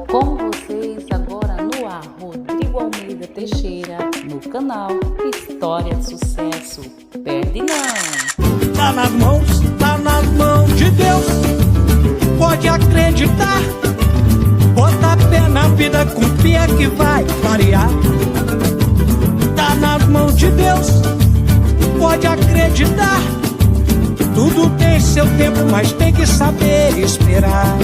Com vocês agora no ar, Rodrigo Almeida Teixeira, no canal História de Sucesso. Perde não! Tá nas mãos de Deus, pode acreditar. Bota pé na vida, confia que vai variar. Tá nas mãos de Deus, pode acreditar. Tudo tem seu tempo, mas tem que saber esperar.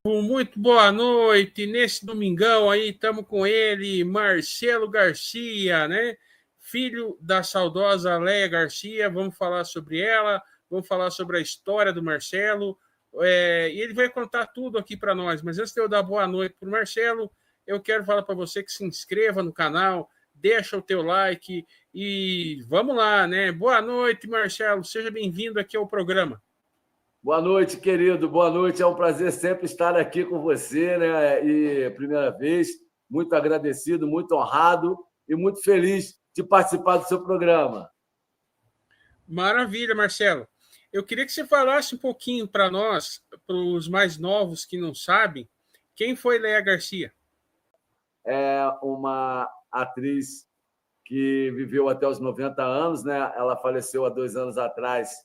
Muito boa noite. Nesse domingão aí estamos com ele, Marcelo Garcia, né? Filho da saudosa Léia Garcia. Vamos falar sobre ela, vamos falar sobre a história do Marcelo. E ele vai contar tudo aqui para nós. Mas antes de eu dar boa noite para o Marcelo, eu quero falar para você que se inscreva no canal, deixa o teu like e vamos lá, né? Boa noite, Marcelo. Seja bem-vindo aqui ao programa. Boa noite, querido. Boa noite. É um prazer sempre estar aqui com você, né? E primeira vez, muito agradecido, muito honrado e muito feliz de participar do seu programa. Maravilha, Marcelo. Eu queria que você falasse um pouquinho para nós, para os mais novos que não sabem, quem foi Léia Garcia? É uma atriz que viveu até os 90 anos, né? Ela faleceu há 2 anos atrás,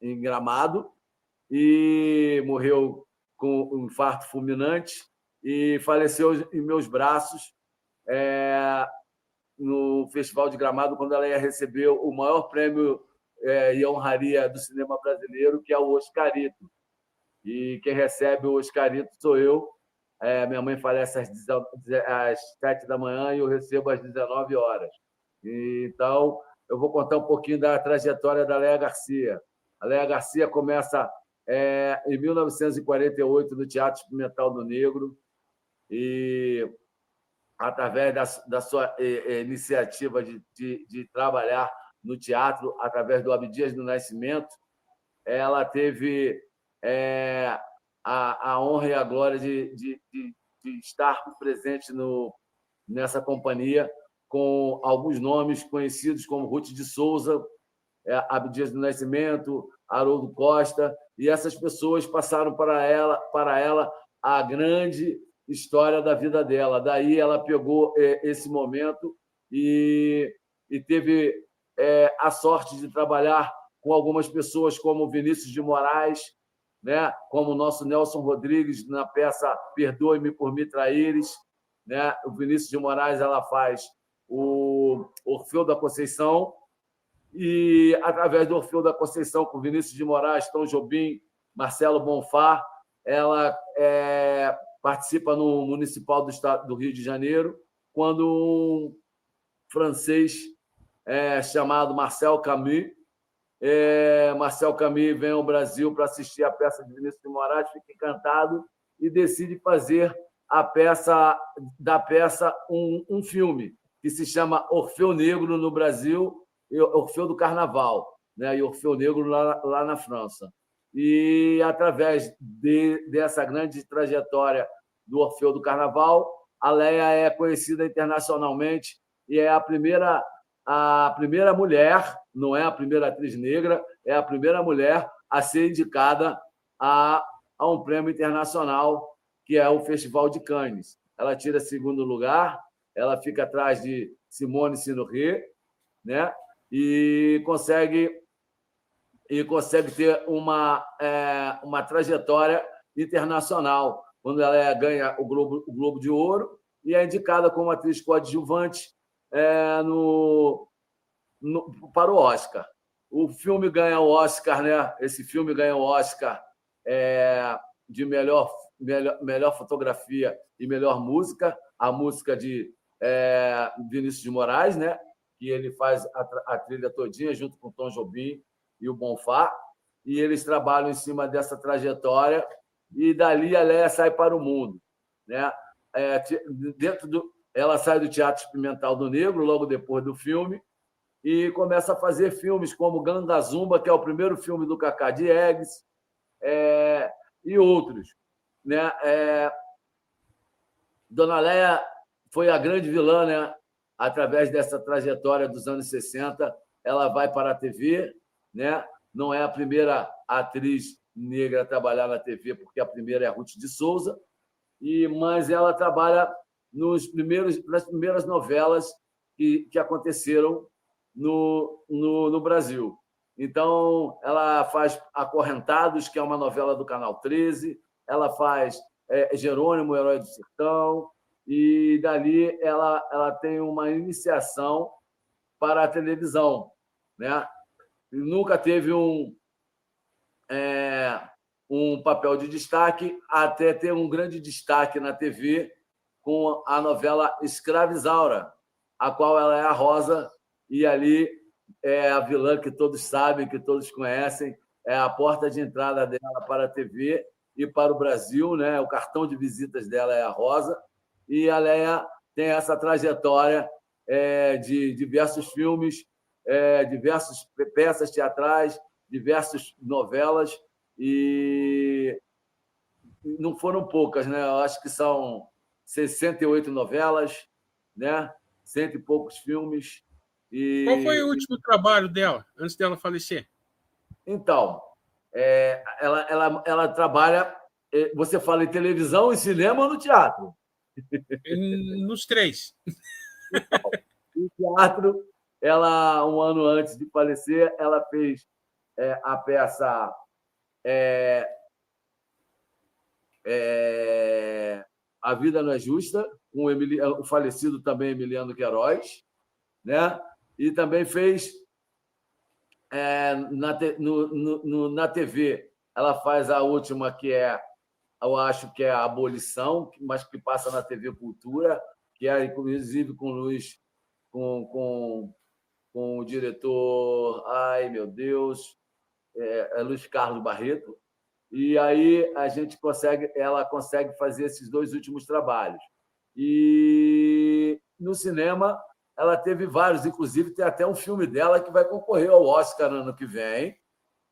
em Gramado, e morreu com um infarto fulminante e faleceu em meus braços no Festival de Gramado, quando ela ia receber o maior prêmio e honraria do cinema brasileiro, que é o Oscarito. E quem recebe o Oscarito sou eu. Minha mãe falece às 7 da manhã e eu recebo às 19 horas. Então, eu vou contar um pouquinho da trajetória da Léia Garcia. A Léia Garcia começa em 1948 no Teatro Experimental do Negro e, através da sua iniciativa de trabalhar no teatro, através do Abdias do Nascimento, ela teve a honra e a glória de estar presente nessa companhia com alguns nomes conhecidos como Ruth de Souza, Abdias do Nascimento, Haroldo Costa, e essas pessoas passaram para ela a grande história da vida dela. Daí ela pegou esse momento e teve a sorte de trabalhar com algumas pessoas como Vinícius de Moraes, né? Como o nosso Nelson Rodrigues na peça Perdoe-me por Me Traíres, né? O Vinícius de Moraes ela faz o Orfeu da Conceição, e através do Orfeu da Conceição, com Vinícius de Moraes, Tom Jobim, Marcelo Bonfá, ela participa no Municipal do Estado do Rio de Janeiro, quando um francês chamado Marcel Camus vem ao Brasil para assistir a peça de Vinícius de Moraes, fica encantado e decide fazer da peça um filme que se chama Orfeu Negro no Brasil, Orfeu do Carnaval, né? E Orfeu Negro lá na França. E, através dessa grande trajetória do Orfeu do Carnaval, a Léia é conhecida internacionalmente e é a primeira mulher, não é a primeira atriz negra, é a primeira mulher a ser indicada a um prêmio internacional, que é o Festival de Cannes. Ela tira segundo lugar, ela fica atrás de Simone Signoret, né? E consegue ter uma trajetória internacional, quando ela ganha o Globo de Ouro e é indicada como atriz coadjuvante para o Oscar. O filme ganha o Oscar, né? Esse filme ganha o Oscar de melhor fotografia e melhor música, a música de Vinícius de Moraes, né? Que ele faz a trilha todinha junto com o Tom Jobim e o Bonfá, e eles trabalham em cima dessa trajetória, e dali a Léia sai para o mundo, né? Ela sai do Teatro Experimental do Negro, logo depois do filme, e começa a fazer filmes como Ganga Zumba, que é o primeiro filme do Cacá Diegues, e outros, né? Dona Léia foi a grande vilã, né? Através dessa trajetória dos anos 60, ela vai para a TV, né? não é a primeira atriz negra a trabalhar na TV, porque a primeira é a Ruth de Souza, mas ela trabalha nas primeiras novelas que aconteceram no Brasil. Então, ela faz Acorrentados, que é uma novela do Canal 13, ela faz Jerônimo, o Herói do Sertão, e dali ela tem uma iniciação para a televisão, né? Nunca teve um papel de destaque, até ter um grande destaque na TV com a novela Escravizaura, a qual ela é a Rosa, e ali é a vilã que todos sabem, que todos conhecem, é a porta de entrada dela para a TV e para o Brasil, né? O cartão de visitas dela é a Rosa, e a Léia tem essa trajetória de diversos filmes, diversas peças teatrais, diversas novelas, e não foram poucas, né? Eu acho que são 68 novelas, né? 100 e poucos filmes. Qual foi o último trabalho dela, antes dela falecer? Então, ela trabalha... Você fala em televisão, em cinema ou no teatro? Nos três. Então, no teatro, ela, um ano antes de falecer, ela fez a peça A Vida Não é Justa, com o falecido também Emiliano Queiroz, né? E também fez na TV, ela faz a última, que eu acho que é a Abolição, mas que passa na TV Cultura, que é inclusive com o diretor, ai meu Deus, Luiz Carlos Barreto. E aí ela consegue fazer esses dois últimos trabalhos. E no cinema ela teve vários, inclusive tem até um filme dela que vai concorrer ao Oscar no ano que vem,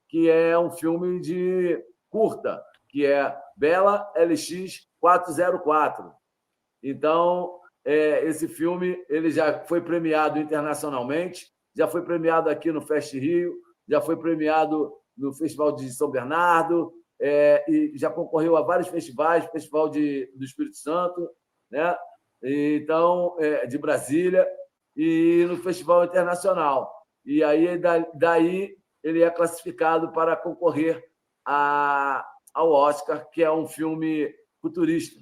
que é um filme de curta, que é Bela LX 404. Então, esse filme ele já foi premiado internacionalmente, já foi premiado aqui no Fest Rio, já foi premiado no Festival de São Bernardo, e já concorreu a vários festivais, Festival do Espírito Santo, né? Então, de Brasília, e no Festival Internacional. E aí, daí, ele é classificado para concorrer ao Oscar, que é um filme futurista.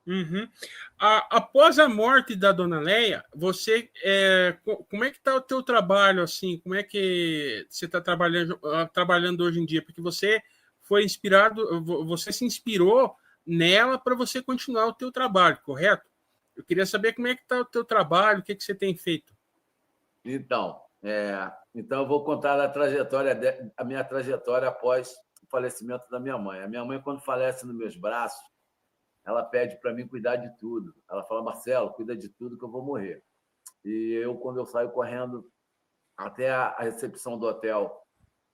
Uhum. Após a morte da Dona Léia, você como é que está o teu trabalho assim? Como é que você está trabalhando hoje em dia? Porque você foi inspirado, você se inspirou nela para você continuar o teu trabalho, correto? Eu queria saber como é que está o teu trabalho, o que você tem feito. Então, eu vou contar a minha trajetória após o falecimento da minha mãe. A minha mãe, quando falece nos meus braços, ela pede para mim cuidar de tudo. Ela fala, Marcelo, cuida de tudo que eu vou morrer. E eu, quando eu saio correndo até a recepção do hotel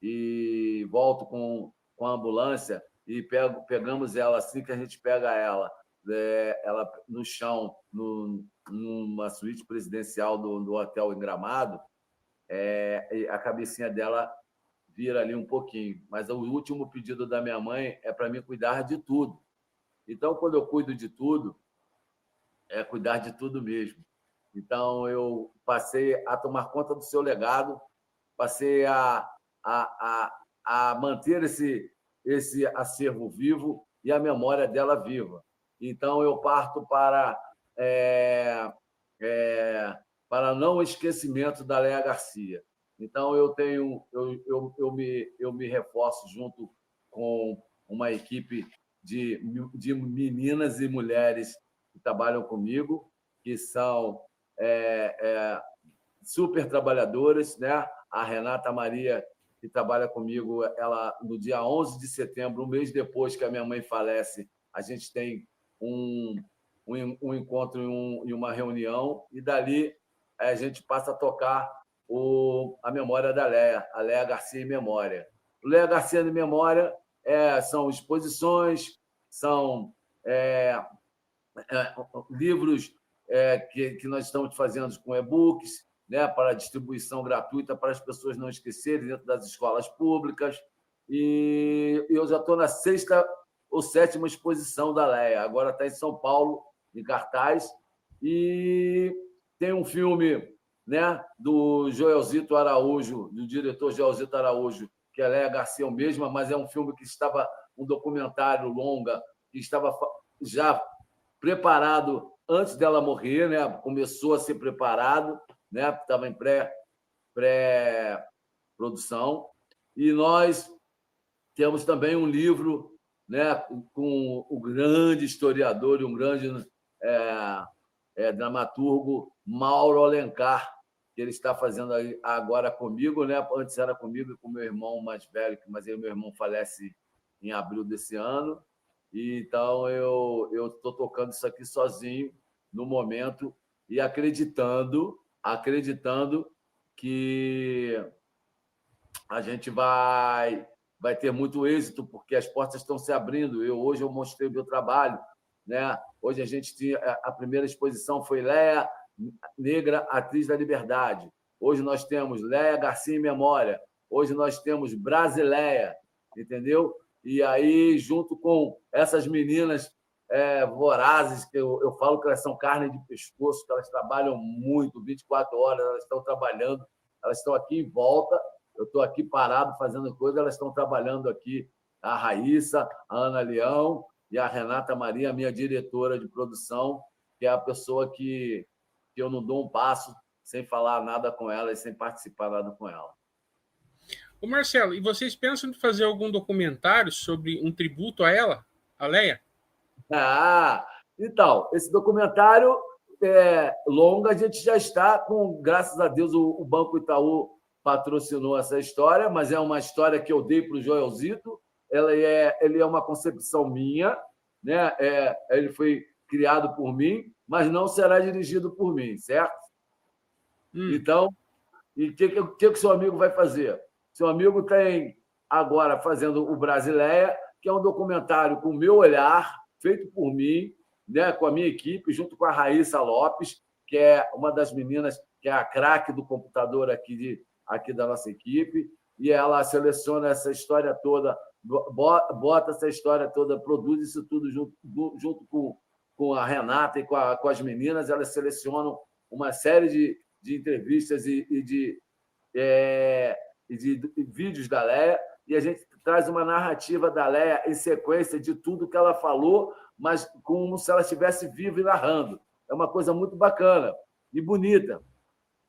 e volto com a ambulância e pegamos ela assim que a gente pega ela no chão, numa suíte presidencial do hotel em Gramado, a cabecinha dela vira ali um pouquinho. Mas o último pedido da minha mãe é para mim cuidar de tudo. Então, quando eu cuido de tudo, é cuidar de tudo mesmo. Então, eu passei a tomar conta do seu legado, passei a manter esse acervo vivo e a memória dela viva. Então, eu parto para não esquecimento da Léia Garcia. Então, eu me reforço junto com uma equipe de meninas e mulheres que trabalham comigo, que são super trabalhadoras, né? A Renata Maria, que trabalha comigo, ela no dia 11 de setembro, um mês depois que a minha mãe falece, a gente tem um encontro e uma reunião, e dali a gente passa a tocar a memória da Léia, a Léia Garcia em Memória. O Léia Garcia em Memória são exposições, são livros que nós estamos fazendo com e-books, né, para distribuição gratuita para as pessoas não esquecerem dentro das escolas públicas. E eu já estou na 6ª ou 7ª exposição da Leia. Agora está em São Paulo, em cartaz. E tem um filme, né, do Joelzito Araújo, do diretor Joelzito Araújo, que é Léa Garcia mesma, mas é um filme que estava, um documentário longa, que estava já preparado antes dela morrer, né? Começou a ser preparado, né? Estava em pré-produção. E nós temos também um livro, né, com o grande historiador e um grande dramaturgo Mauro Alencar, que ele está fazendo agora comigo, né? Antes era comigo e com meu irmão mais velho, mas aí meu irmão falece em abril desse ano. E então eu estou tocando isso aqui sozinho no momento e acreditando que a gente vai ter muito êxito, porque as portas estão se abrindo. Hoje eu mostrei o meu trabalho, né? Hoje a gente tinha a primeira exposição foi Léa Negra, Atriz da Liberdade. Hoje nós temos Léa Garcia em Memória. Hoje nós temos Brasileia, entendeu? E aí, junto com essas meninas vorazes, que eu falo que elas são carne de pescoço, que elas trabalham muito, 24 horas, elas estão trabalhando, elas estão aqui em volta, eu estou aqui parado fazendo coisa, elas estão trabalhando aqui, a Raíssa, a Ana Leão e a Renata Maria, minha diretora de produção, que é a pessoa que eu não dou um passo sem falar nada com ela e sem participar nada com ela. Ô Marcelo, e vocês pensam em fazer algum documentário sobre um tributo a ela, a Leia? Então, esse documentário longo, a gente já está com, graças a Deus, o Banco Itaú patrocinou essa história, mas é uma história que eu dei para o Joelzito. Ele é uma concepção minha, né? Ele foi criado por mim, mas não será dirigido por mim, certo? Então, e o que o seu amigo vai fazer? Seu amigo tem agora fazendo o Brasileia, que é um documentário com o meu olhar, feito por mim, né, com a minha equipe, junto com a Raíssa Lopes, que é uma das meninas, que é a craque do computador aqui da nossa equipe, e ela seleciona essa história toda, bota essa história toda, produz isso tudo junto com a Renata e com as meninas. Elas selecionam uma série de entrevistas e de vídeos da Leia, e a gente traz uma narrativa da Leia em sequência de tudo que ela falou, mas como se ela estivesse viva e narrando. É uma coisa muito bacana e bonita.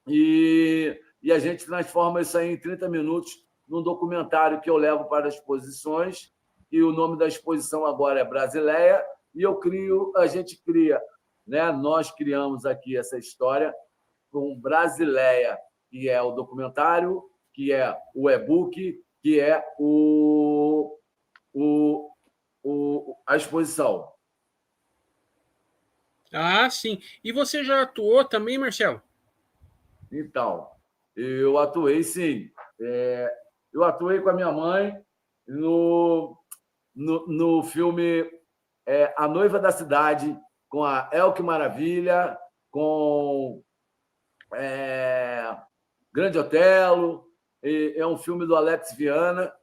E a gente transforma isso aí em 30 minutos num documentário que eu levo para as exposições, e o nome da exposição agora é Brasileia, e a gente cria, né? Nós criamos aqui essa história com Brasileia, que é o documentário, que é o e-book, que é a exposição. Sim. E você já atuou também, Marcelo? Então, eu atuei, sim. Eu atuei com a minha mãe no filme A Noiva da Cidade, com a Elke Maravilha, com Grande Otelo. É um filme do Alex Viana,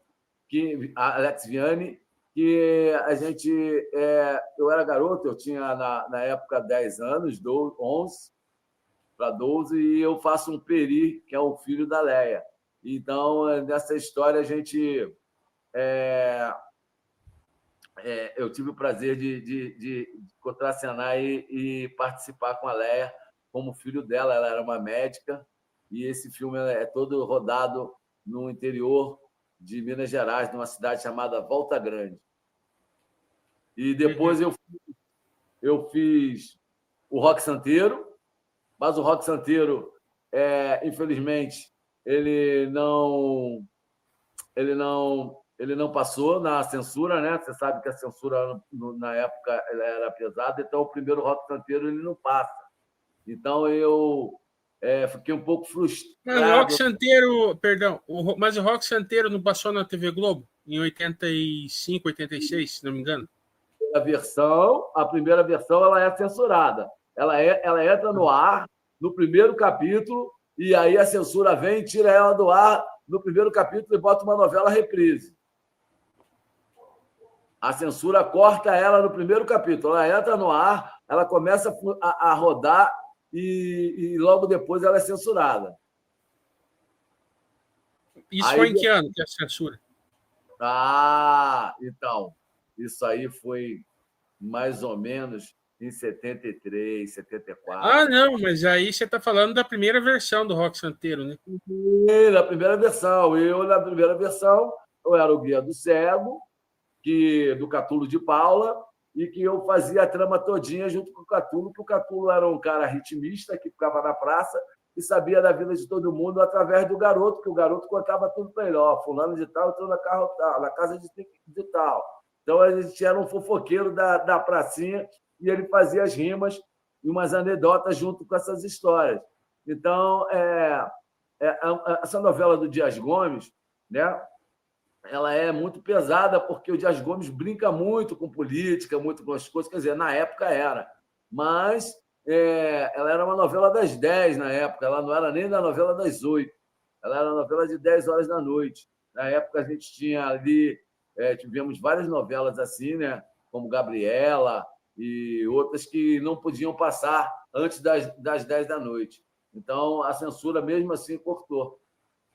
Alex Vianney, que a gente... eu era garoto, eu tinha, na época, 10 anos, 11 para 12, e eu faço um peri, que é o filho da Leia. Então, nessa história, a gente... eu tive o prazer de contracenar e participar com a Leia como filho dela. Ela era uma médica, e esse filme é todo rodado no interior de Minas Gerais, numa cidade chamada Volta Grande. E depois eu fiz o Rock Santeiro, mas o Rock Santeiro, infelizmente, ele não passou na censura, né? Você sabe que a censura, na época, ela era pesada, então o primeiro Rock Santeiro ele não passa. Então, eu fiquei um pouco frustrado. Mas o Rock Santeiro, perdão, mas o Rock Santeiro não passou na TV Globo em 85, 86, se não me engano? A primeira versão ela é censurada. Ela entra no ar no primeiro capítulo e aí a censura vem, tira ela do ar no primeiro capítulo e bota uma novela reprise. A censura corta ela no primeiro capítulo. Ela entra no ar, ela começa a rodar e logo depois ela é censurada. Isso foi em que ano que a censura? Então, isso aí foi mais ou menos em 73, 74. Não, mas aí você está falando da primeira versão do Rock Santeiro, né? Da primeira versão. Na primeira versão, eu era o guia do cego, do Catulo de Paula, e que eu fazia a trama todinha junto com o Catulo, que o Catulo era um cara ritmista que ficava na praça e sabia da vida de todo mundo através do garoto, que o garoto contava tudo para ele. Fulano de tal entrou na casa de tal. Então, a gente era um fofoqueiro da pracinha e ele fazia as rimas e umas anedotas junto com essas histórias. Então, essa novela do Dias Gomes, né, ela é muito pesada porque o Dias Gomes brinca muito com política, muito com as coisas. Quer dizer, na época era. Mas ela era uma novela das 10 na época, ela não era nem da novela das 8. Ela era uma novela de 10 horas da noite. Na época, a gente tinha ali... tivemos várias novelas assim, né? Como Gabriela e outras que não podiam passar antes das 10 da noite. Então, a censura, mesmo assim, cortou.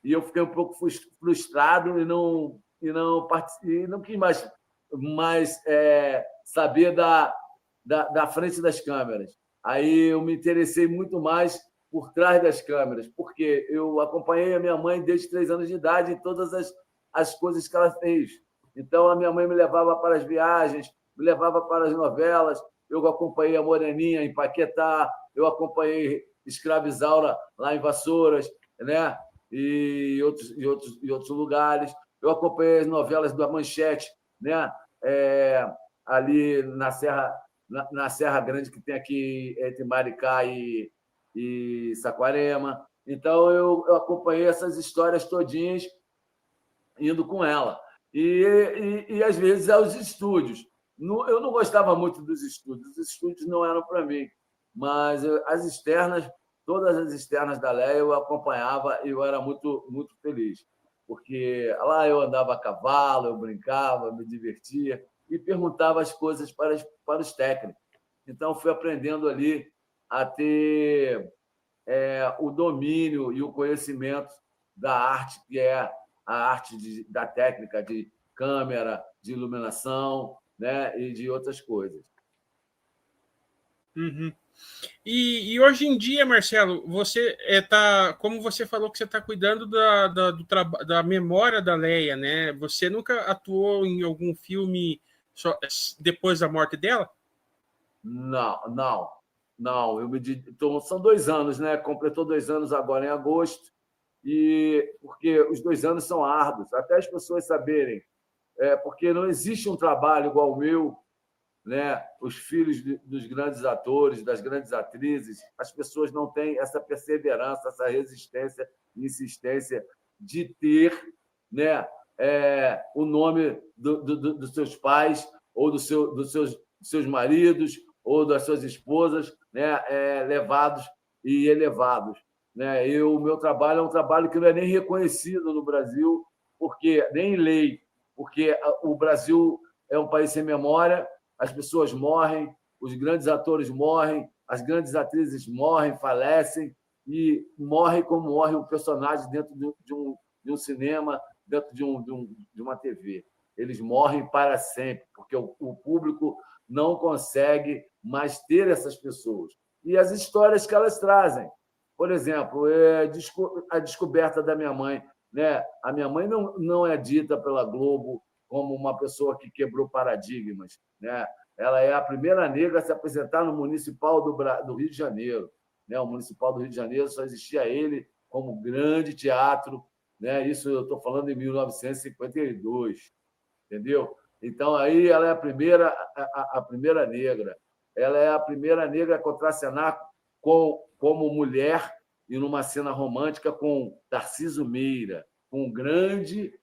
E eu fiquei um pouco frustrado e não quis mais saber da frente das câmeras. Aí eu me interessei muito mais por trás das câmeras, porque eu acompanhei a minha mãe desde 3 anos de idade em todas as coisas que ela fez. Então, a minha mãe me levava para as viagens, me levava para as novelas, eu acompanhei a Moreninha em Paquetá, eu acompanhei Escravizaura lá em Vassouras, né? E outros lugares. Eu acompanhei as novelas da Manchete, né? Ali na Serra Grande, que tem aqui entre Maricá e Saquarema. Então, eu acompanhei essas histórias todinhas indo com ela. E às vezes, aos estúdios. Eu não gostava muito dos estúdios. Os estúdios não eram para mim. Mas as externas, todas as externas da Leia, eu acompanhava e eu era muito, muito feliz. Porque lá eu andava a cavalo, eu brincava, me divertia e perguntava as coisas para os técnicos. Então, fui aprendendo ali a ter o domínio e o conhecimento da arte, que é a arte da técnica de câmera, de iluminação, né, e de outras coisas. Uhum. E hoje em dia, Marcelo, você como você falou que você está cuidando da memória da Leia, né? Você nunca atuou em algum filme depois da morte dela? Não. Então, são 2 anos, né? Completou 2 anos agora em agosto, porque os 2 anos são árduos, até as pessoas saberem, porque não existe um trabalho igual o meu, né? Os filhos dos grandes atores, das grandes atrizes, as pessoas não têm essa perseverança, essa resistência e insistência de ter, né, o nome dos seus pais ou dos seus maridos ou das suas esposas, né, levados e elevados. Né? O meu trabalho é um trabalho que não é nem reconhecido no Brasil, porque nem em lei, porque o Brasil é um país sem memória. As pessoas morrem, os grandes atores morrem, as grandes atrizes morrem, falecem, e morrem como morre um personagem dentro de um cinema, dentro de uma TV. Eles morrem para sempre, porque o público não consegue mais ter essas pessoas. E as histórias que elas trazem. Por exemplo, a descoberta da minha mãe. Né? A minha mãe não é dita pela Globo como uma pessoa que quebrou paradigmas, né? Ela é a primeira negra a se apresentar no Municipal do Rio de Janeiro, né? O Municipal do Rio de Janeiro só existia ele como grande teatro, né? Isso eu estou falando em 1952, entendeu? Então, aí ela é a primeira negra. Ela é a primeira negra a contracenar como mulher e numa cena romântica com Tarcísio Meira, um grande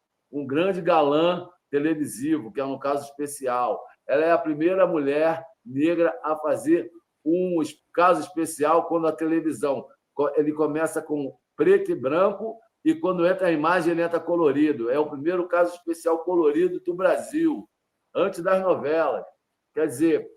galã televisivo, que é um caso especial. Ela é a primeira mulher negra a fazer um caso especial quando a televisão... Ele começa com preto e branco, e quando entra a imagem, ele entra colorido. É o primeiro caso especial colorido do Brasil, antes das novelas. Quer dizer,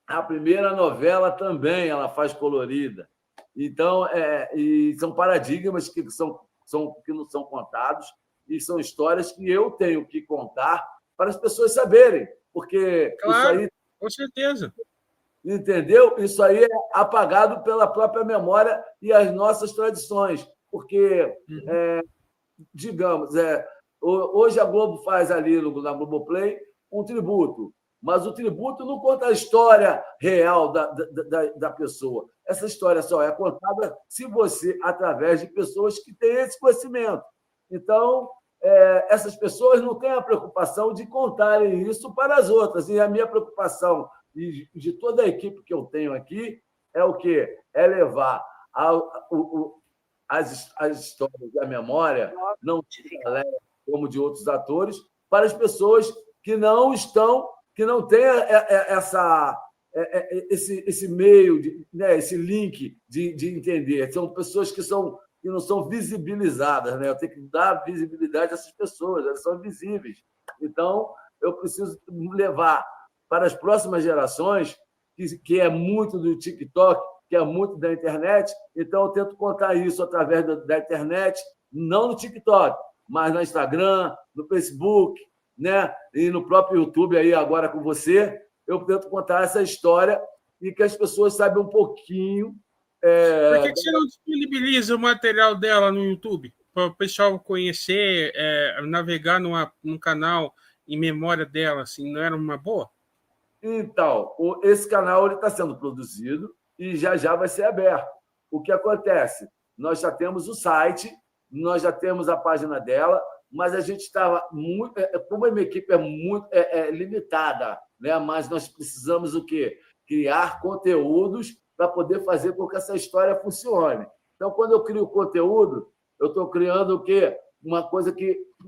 a primeira novela também ela faz colorida. Então, e são paradigmas que não são contados, e são histórias que eu tenho que contar para as pessoas saberem, porque Claro, isso aí, com certeza. entendeu? Isso aí é apagado pela própria memória e as nossas tradições, porque, digamos, hoje a Globo faz ali na Globoplay um tributo, mas o tributo não conta a história real da pessoa. Essa história só é contada se você, através de pessoas que têm esse conhecimento. Então, essas pessoas não têm a preocupação de contarem isso para as outras. E a minha preocupação, e de toda a equipe que eu tenho aqui, é o quê? É levar as histórias da memória, não como de outros atores, para as pessoas que não têm esse meio, esse link de entender. São pessoas que não são visibilizadas, né? Eu tenho que dar visibilidade a essas pessoas, elas são invisíveis. Então, eu preciso levar para as próximas gerações, que é muito do TikTok, que é muito da internet, então eu tento contar isso através da internet, não no TikTok, mas no Instagram, no Facebook, né? E no próprio YouTube, aí agora com você, eu tento contar essa história e que as pessoas saibam um pouquinho. Por que você não disponibiliza o material dela no YouTube? Para o pessoal conhecer, navegar num canal em memória dela, assim, não era uma boa? Então, esse canal está sendo produzido e já vai ser aberto. O que acontece? Nós já temos o site, nós já temos a página dela, mas a gente estava muito... Como a minha equipe é muito limitada, né? Mas nós precisamos o quê? Criar conteúdos para poder fazer com que essa história funcione. Então, quando eu crio conteúdo, eu estou criando o quê? Uma coisa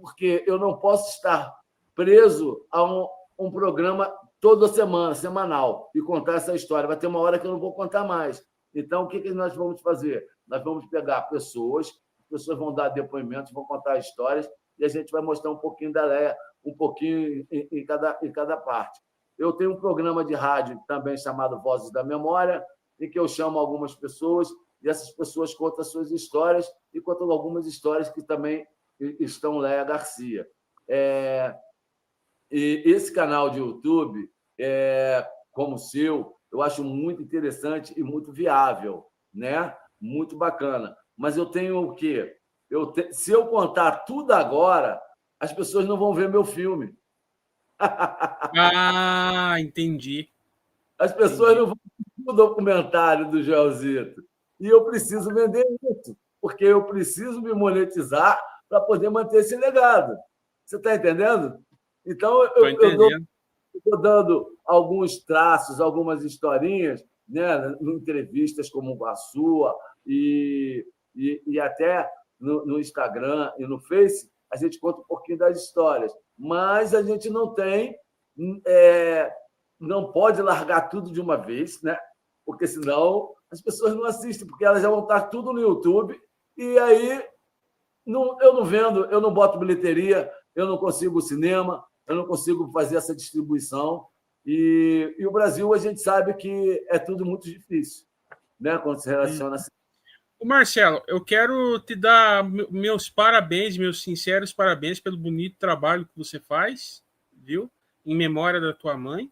porque eu não posso estar preso a um programa toda semana, semanal, e contar essa história. Vai ter uma hora que eu não vou contar mais. Então, o que nós vamos fazer? Nós vamos pegar pessoas, as pessoas vão dar depoimentos, vão contar histórias, e a gente vai mostrar um pouquinho da Leia, um pouquinho em cada parte. Eu tenho um programa de rádio também chamado Vozes da Memória, em que eu chamo algumas pessoas, e essas pessoas contam as suas histórias, e contam algumas histórias que também estão Leia Garcia. E esse canal de YouTube, como o seu, eu acho muito interessante e muito viável, né? Muito bacana. Mas eu tenho o quê? Se eu contar tudo agora, as pessoas não vão ver meu filme. Ah, entendi. As pessoas não vão ver o documentário do Joelzito. E eu preciso vender isso, porque eu preciso me monetizar para poder manter esse legado. Você está entendendo? Então, eu estou dando alguns traços, algumas historinhas, né, em entrevistas como a sua, e até no Instagram e no Face, a gente conta um pouquinho das histórias. Mas a gente não pode largar tudo de uma vez, né? Porque senão as pessoas não assistem, porque elas já vão estar tudo no YouTube, e aí eu não vendo, eu não boto bilheteria, eu não consigo cinema, eu não consigo fazer essa distribuição. E o Brasil, a gente sabe que é tudo muito difícil, né, quando se relaciona assim. O Marcelo, eu quero te dar meus parabéns, meus sinceros parabéns pelo bonito trabalho que você faz, viu? Em memória da tua mãe.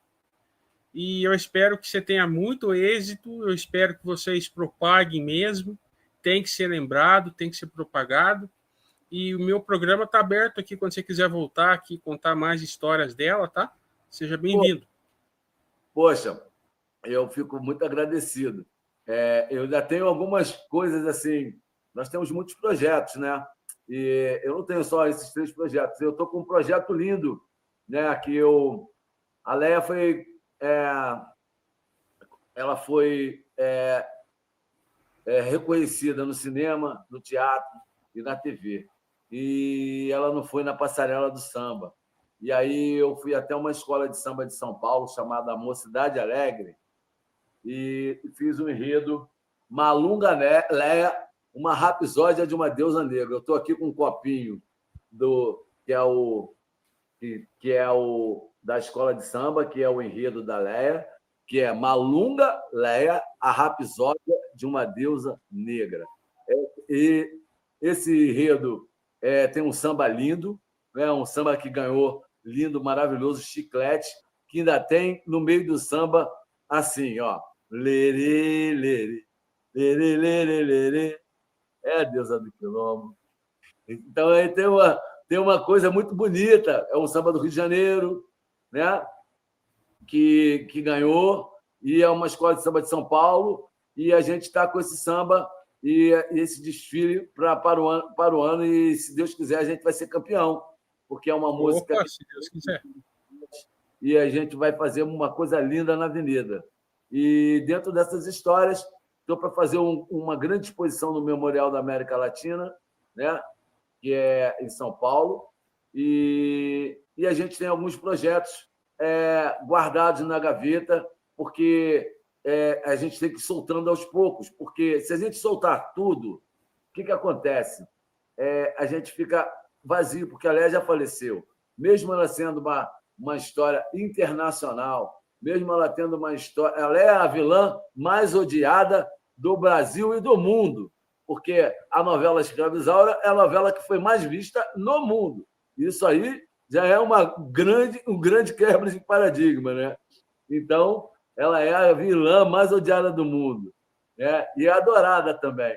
E eu espero que você tenha muito êxito, eu espero que vocês propaguem mesmo. Tem que ser lembrado, tem que ser propagado. E o meu programa está aberto aqui quando você quiser voltar aqui e contar mais histórias dela, tá? Seja bem-vindo. Poxa, eu fico muito agradecido. Eu ainda tenho algumas coisas assim. Nós temos muitos projetos, né? E eu não tenho só esses 3 projetos. Eu estou com um projeto lindo, né? Que a Leia foi, ela foi reconhecida no cinema, no teatro e na TV. E ela não foi na passarela do samba. E aí eu fui até uma escola de samba de São Paulo chamada Mocidade Alegre e fiz um enredo Malunga Leia, uma rapsódia de uma deusa negra. Eu estou aqui com um copinho que é o da escola de samba, que é o enredo da Leia, que é Malunga Leia, a rapsódia de uma deusa negra. E esse enredo tem um samba lindo, né? Um samba que ganhou lindo, maravilhoso, Chiclete, que ainda tem no meio do samba assim, ó, lerê, lerê, lerê, lerê, lerê, é a deusa do quilombo. Então aí tem uma coisa muito bonita, é um samba do Rio de Janeiro, né? que ganhou, e é uma escola de samba de São Paulo, e a gente está com esse samba e esse desfile para o ano, e se Deus quiser, a gente vai ser campeão, porque é uma música. Opa, se Deus quiser. E a gente vai fazer uma coisa linda na Avenida. E dentro dessas histórias, estou para fazer uma grande exposição no Memorial da América Latina, né? Que é em São Paulo, e a gente tem alguns projetos guardados na gaveta, porque a gente tem que ir soltando aos poucos, porque se a gente soltar tudo, o que acontece? A gente fica vazio, porque a Léa já faleceu. Mesmo ela sendo uma história internacional, mesmo ela tendo uma história... Ela é a vilã mais odiada do Brasil e do mundo, porque a novela Escravizaura é a novela que foi mais vista no mundo. Isso aí já é um grande quebra de paradigma, né? Então, ela é a vilã mais odiada do mundo, né? E é adorada também.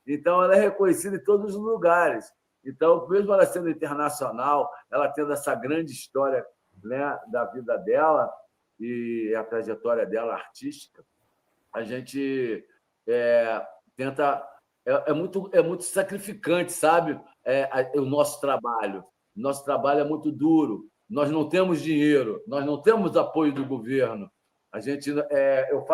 Então, ela é reconhecida em todos os lugares. Então, mesmo ela sendo internacional, ela tendo essa grande história, né, da vida dela e a trajetória dela artística, a gente tenta... É muito sacrificante, sabe? O nosso trabalho. Nosso trabalho é muito duro. Nós não temos dinheiro, nós não temos apoio do governo. A gente,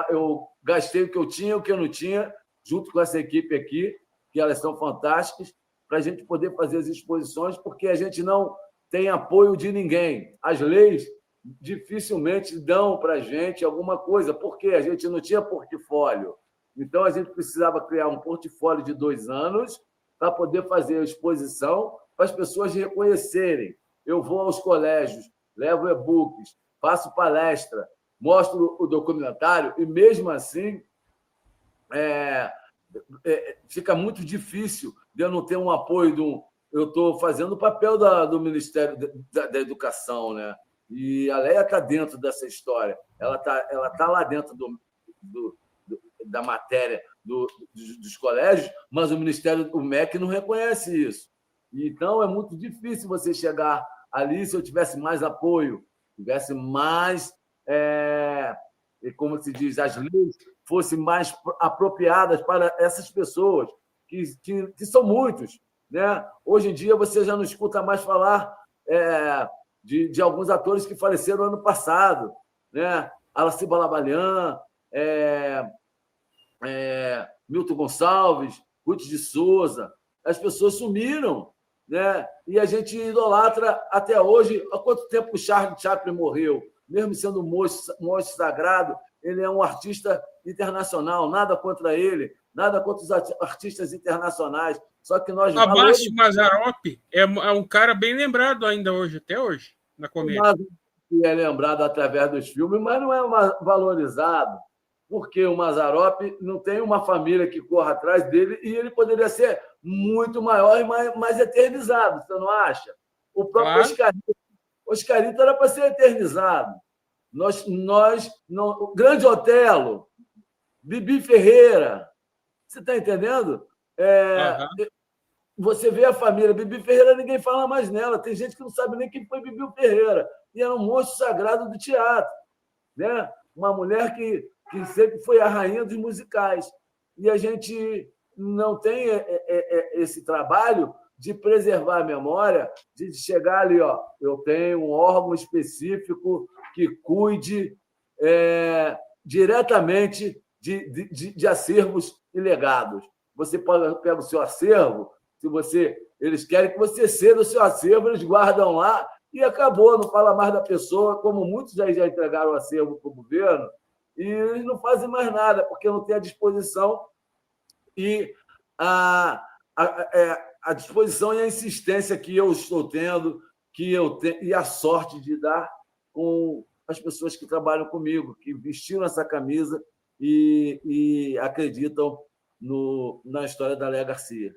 eu gastei o que eu tinha e o que eu não tinha, junto com essa equipe aqui, que elas são fantásticas, para a gente poder fazer as exposições, porque a gente não tem apoio de ninguém. As leis dificilmente dão para a gente alguma coisa, porque a gente não tinha portfólio. Então, a gente precisava criar um portfólio de 2 anos para poder fazer a exposição, para as pessoas reconhecerem. Eu vou aos colégios, levo e-books, faço palestra, mostro o documentário, e mesmo assim fica muito difícil de eu não ter um apoio eu estou fazendo o papel do Ministério da Educação, né? E a Léa está dentro dessa história, ela tá lá dentro da matéria dos colégios, mas o Ministério, o MEC, não reconhece isso. Então, é muito difícil você chegar ali. Se eu tivesse mais apoio, tivesse mais, como se diz, as leis fossem mais apropriadas para essas pessoas, que são muitos, né? Hoje em dia, você já não escuta mais falar de alguns atores que faleceram ano passado, né? Aracy Balabanian, Milton Gonçalves, Ruth de Souza. As pessoas sumiram, né? E a gente idolatra até hoje. Há quanto tempo o Charlie Chaplin morreu? Mesmo sendo um monstro sagrado, ele é um artista internacional. Nada contra ele, nada contra os artistas internacionais. Só que nós... Abbas Mazzaropi é um cara bem lembrado ainda hoje, até hoje, na comédia. É lembrado através dos filmes, mas não é valorizado, porque o Mazzaropi não tem uma família que corra atrás dele, e ele poderia ser muito maior e mais eternizado, você não acha? O próprio Oscarito era para ser eternizado. O Grande Otelo, Bibi Ferreira, você está entendendo? Você vê a família Bibi Ferreira, ninguém fala mais nela. Tem gente que não sabe nem quem foi Bibi Ferreira. E era um monstro sagrado do teatro, né? Uma mulher que sempre foi a rainha dos musicais. E a gente não tem esse trabalho de preservar a memória, de chegar ali, ó, eu tenho um órgão específico que cuide diretamente de acervos e legados. Você pega o seu acervo, eles querem que você ceda o seu acervo, eles guardam lá e acabou, não fala mais da pessoa, como muitos já entregaram o acervo para o governo, e eles não fazem mais nada, porque não tem a disposição. E a, a disposição e a insistência que eu estou tendo, e a sorte de dar com as pessoas que trabalham comigo, que vestiram essa camisa e acreditam na história da Léa Garcia.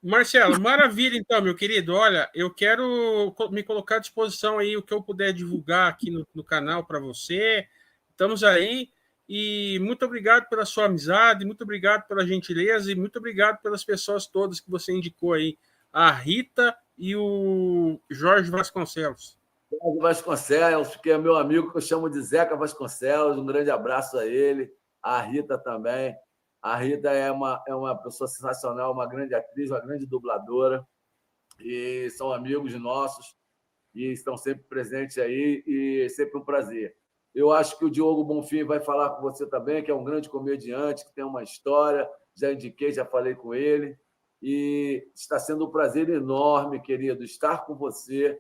Marcelo, maravilha, então, meu querido. Olha, eu quero me colocar à disposição aí o que eu puder divulgar aqui no canal para você. Estamos aí. E muito obrigado pela sua amizade, muito obrigado pela gentileza e muito obrigado pelas pessoas todas que você indicou aí. A Rita e o Jorge Vasconcelos. Jorge Vasconcelos, que é meu amigo, que eu chamo de Zeca Vasconcelos. Um grande abraço a ele. A Rita também. A Rita é uma pessoa sensacional, uma grande atriz, uma grande dubladora, e são amigos nossos e estão sempre presentes aí, e é sempre um prazer. Eu acho que o Diogo Bonfim vai falar com você também, que é um grande comediante, que tem uma história, já indiquei, já falei com ele, e está sendo um prazer enorme, querido, estar com você.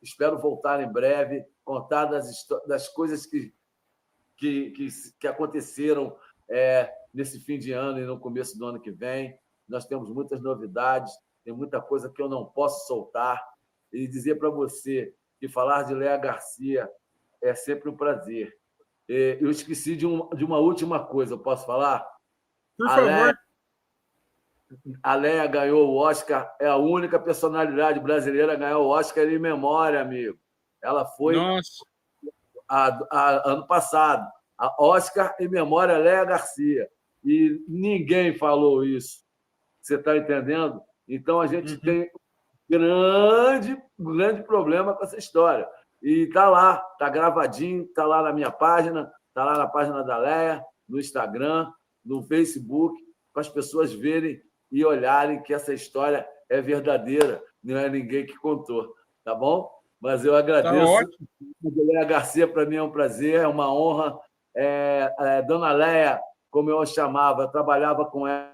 Espero voltar em breve, contar das coisas que aconteceram nesse fim de ano e no começo do ano que vem. Nós temos muitas novidades, tem muita coisa que eu não posso soltar. E dizer para você que falar de Léa Garcia é sempre um prazer. Eu esqueci de uma última coisa, eu posso falar? Por favor. A Léa ganhou o Oscar, é a única personalidade brasileira a ganhar o Oscar em memória, amigo. Ela foi ano passado. A Oscar em memória a Léa Garcia. E ninguém falou isso. Você está entendendo? Então, a gente tem um grande problema com essa história. E está lá, está gravadinho, está lá na minha página, está lá na página da Léa, no Instagram, no Facebook, para as pessoas verem e olharem que essa história é verdadeira, não é ninguém que contou. Tá bom? Mas eu agradeço. A Léa Garcia, para mim, é um prazer, é uma honra. Dona Léa, como eu a chamava, eu trabalhava com ela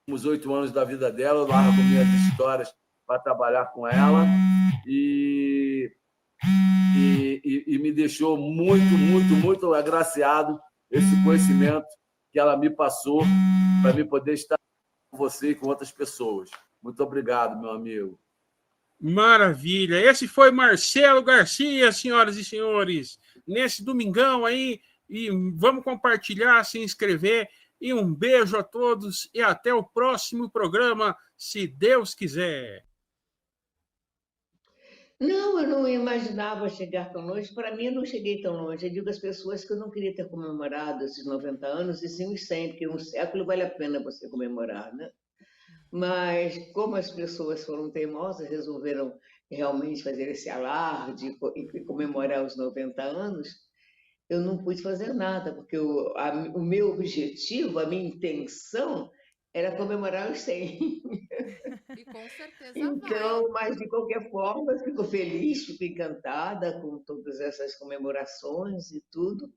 nos 8 anos da vida dela, eu largo minhas histórias para trabalhar com ela, e me deixou muito agraciado esse conhecimento que ela me passou para me poder estar com você e com outras pessoas. Muito obrigado, meu amigo. Maravilha. Esse foi Marcelo Garcia, senhoras e senhores, nesse domingão aí. E vamos compartilhar, se inscrever. E um beijo a todos e até o próximo programa, se Deus quiser. Não, eu não imaginava chegar tão longe. Para mim, eu não cheguei tão longe. Eu digo às pessoas que eu não queria ter comemorado esses 90 anos, e sim os 100, porque um século vale a pena você comemorar, né? Mas, como as pessoas foram teimosas, resolveram realmente fazer esse alarde e comemorar os 90 anos, eu não pude fazer nada, porque o meu objetivo, a minha intenção era comemorar os 100. E com certeza então, vai. Mas de qualquer forma, eu fico feliz, fico encantada com todas essas comemorações e tudo.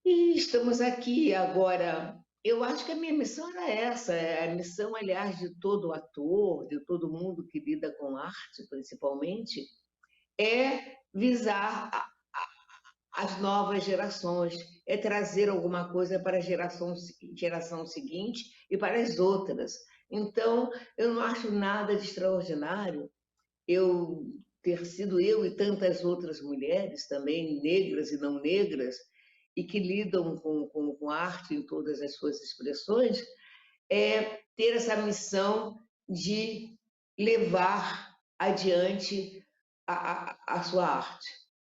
E estamos aqui agora. Eu acho que a minha missão era essa, a missão, aliás, de todo ator, de todo mundo que lida com arte, principalmente, é visar as novas gerações, é trazer alguma coisa para a geração seguinte e para as outras. Então, eu não acho nada de extraordinário eu ter sido eu e tantas outras mulheres também, negras e não negras, e que lidam com arte em todas as suas expressões, ter essa missão de levar adiante a sua arte.